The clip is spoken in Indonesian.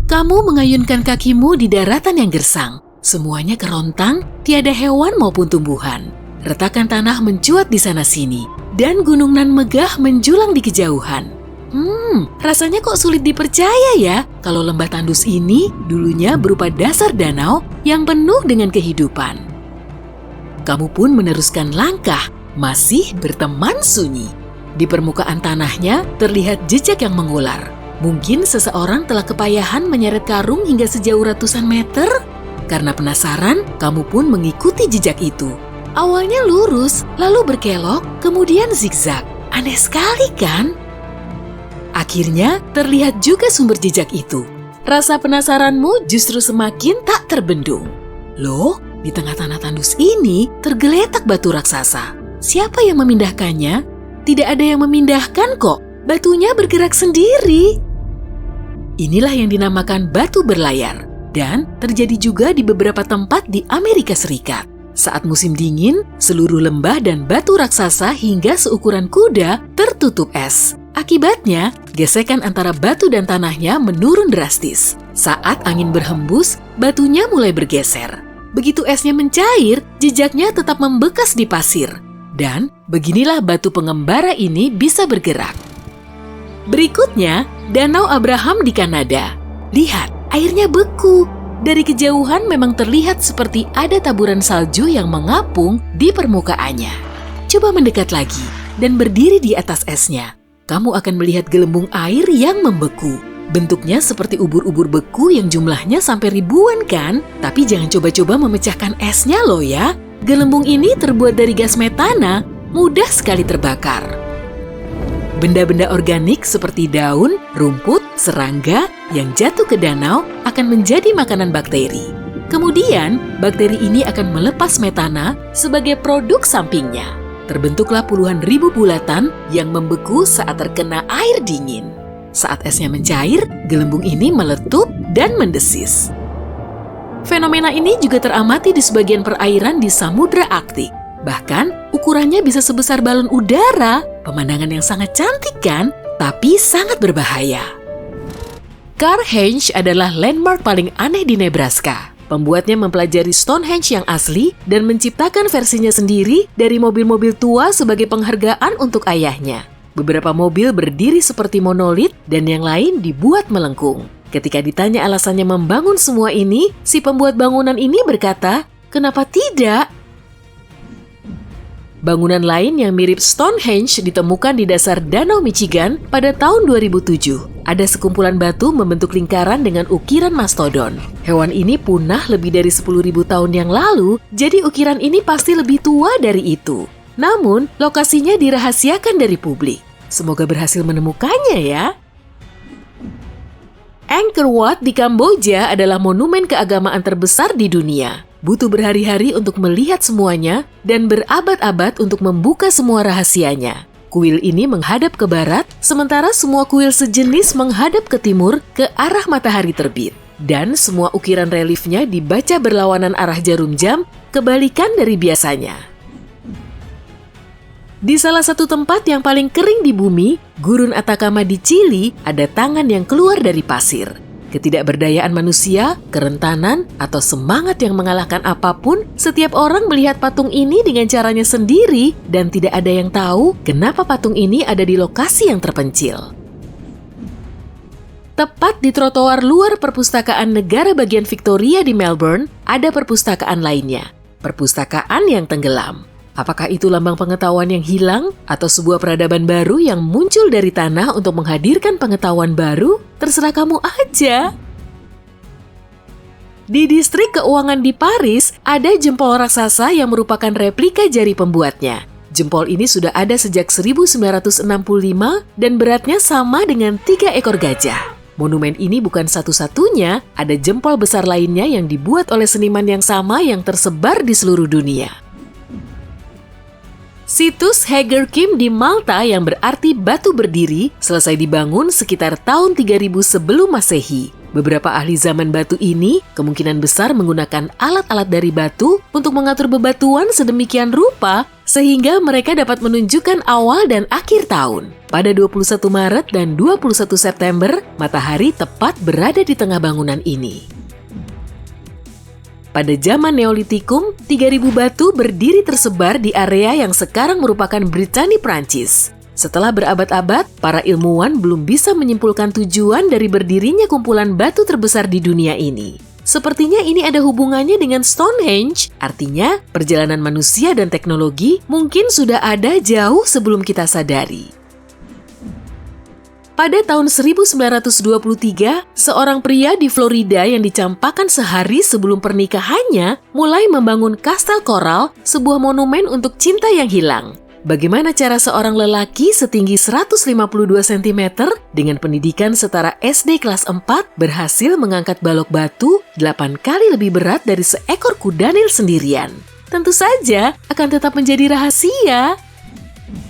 Kamu mengayunkan kakimu di daratan yang gersang. Semuanya kerontang, tiada hewan maupun tumbuhan. Retakan tanah mencuat di sana-sini, dan gunung nan megah menjulang di kejauhan. Rasanya kok sulit dipercaya ya kalau lembah tandus ini dulunya berupa dasar danau yang penuh dengan kehidupan. Kamu pun meneruskan langkah, masih berteman sunyi. Di permukaan tanahnya terlihat jejak yang mengular. Mungkin seseorang telah kepayahan menyeret karung hingga sejauh ratusan meter. Karena penasaran, kamu pun mengikuti jejak itu. Awalnya lurus, lalu berkelok, kemudian zigzag. Aneh sekali kan? Akhirnya terlihat juga sumber jejak itu. Rasa penasaranmu justru semakin tak terbendung. Loh, di tengah tanah tandus ini tergeletak batu raksasa. Siapa yang memindahkannya? Tidak ada yang memindahkan kok. Batunya bergerak sendiri. Inilah yang dinamakan batu berlayar, dan terjadi juga di beberapa tempat di Amerika Serikat. Saat musim dingin, seluruh lembah dan batu raksasa hingga seukuran kuda tertutup es. Akibatnya, gesekan antara batu dan tanahnya menurun drastis. Saat angin berhembus, batunya mulai bergeser. Begitu esnya mencair, jejaknya tetap membekas di pasir. Dan beginilah batu pengembara ini bisa bergerak. Berikutnya, Danau Abraham di Kanada. Lihat, airnya beku. Dari kejauhan memang terlihat seperti ada taburan salju yang mengapung di permukaannya. Coba mendekat lagi dan berdiri di atas esnya. Kamu akan melihat gelembung air yang membeku. Bentuknya seperti ubur-ubur beku yang jumlahnya sampai ribuan kan? Tapi jangan coba-coba memecahkan esnya loh ya. Gelembung ini terbuat dari gas metana, mudah sekali terbakar. Benda-benda organik seperti daun, rumput, serangga yang jatuh ke danau akan menjadi makanan bakteri. Kemudian, bakteri ini akan melepas metana sebagai produk sampingnya. Terbentuklah puluhan ribu bulatan yang membeku saat terkena air dingin. Saat esnya mencair, gelembung ini meletup dan mendesis. Fenomena ini juga teramati di sebagian perairan di Samudra Arktik. Bahkan, ukurannya bisa sebesar balon udara. Pemandangan yang sangat cantik kan? Tapi sangat berbahaya. Carhenge adalah landmark paling aneh di Nebraska. Pembuatnya mempelajari Stonehenge yang asli dan menciptakan versinya sendiri dari mobil-mobil tua sebagai penghargaan untuk ayahnya. Beberapa mobil berdiri seperti monolit dan yang lain dibuat melengkung. Ketika ditanya alasannya membangun semua ini, si pembuat bangunan ini berkata, "Kenapa tidak?" Bangunan lain yang mirip Stonehenge ditemukan di dasar Danau Michigan pada tahun 2007. Ada sekumpulan batu membentuk lingkaran dengan ukiran mastodon. Hewan ini punah lebih dari 10.000 tahun yang lalu, jadi ukiran ini pasti lebih tua dari itu. Namun, lokasinya dirahasiakan dari publik. Semoga berhasil menemukannya ya. Angkor Wat di Kamboja adalah monumen keagamaan terbesar di dunia. Butuh berhari-hari untuk melihat semuanya dan berabad-abad untuk membuka semua rahasianya. Kuil ini menghadap ke barat, sementara semua kuil sejenis menghadap ke timur ke arah matahari terbit. Dan semua ukiran reliefnya dibaca berlawanan arah jarum jam, kebalikan dari biasanya. Di salah satu tempat yang paling kering di bumi, Gurun Atacama di Chili, ada tangan yang keluar dari pasir. Ketidakberdayaan manusia, kerentanan, atau semangat yang mengalahkan apapun, setiap orang melihat patung ini dengan caranya sendiri dan tidak ada yang tahu kenapa patung ini ada di lokasi yang terpencil. Tepat di trotoar luar perpustakaan negara bagian Victoria di Melbourne, ada perpustakaan lainnya. Perpustakaan yang tenggelam. Apakah itu lambang pengetahuan yang hilang atau sebuah peradaban baru yang muncul dari tanah untuk menghadirkan pengetahuan baru? Terserah kamu aja. Di distrik keuangan di Paris, ada jempol raksasa yang merupakan replika jari pembuatnya. Jempol ini sudah ada sejak 1965 dan beratnya sama dengan 3 ekor gajah. Monumen ini bukan satu-satunya, ada jempol besar lainnya yang dibuat oleh seniman yang sama yang tersebar di seluruh dunia. Situs Hager Kim di Malta yang berarti batu berdiri selesai dibangun sekitar tahun 3000 sebelum Masehi. Beberapa ahli zaman batu ini kemungkinan besar menggunakan alat-alat dari batu untuk mengatur bebatuan sedemikian rupa sehingga mereka dapat menunjukkan awal dan akhir tahun. Pada 21 Maret dan 21 September, matahari tepat berada di tengah bangunan ini. Pada zaman Neolitikum, 3.000 batu berdiri tersebar di area yang sekarang merupakan Britania, Prancis. Setelah berabad-abad, para ilmuwan belum bisa menyimpulkan tujuan dari berdirinya kumpulan batu terbesar di dunia ini. Sepertinya ini ada hubungannya dengan Stonehenge, artinya perjalanan manusia dan teknologi mungkin sudah ada jauh sebelum kita sadari. Pada tahun 1923, seorang pria di Florida yang dicampakkan sehari sebelum pernikahannya mulai membangun Kastel Coral, sebuah monumen untuk cinta yang hilang. Bagaimana cara seorang lelaki setinggi 152 cm dengan pendidikan setara SD kelas 4 berhasil mengangkat balok batu 8 kali lebih berat dari seekor kuda nil sendirian? Tentu saja akan tetap menjadi rahasia.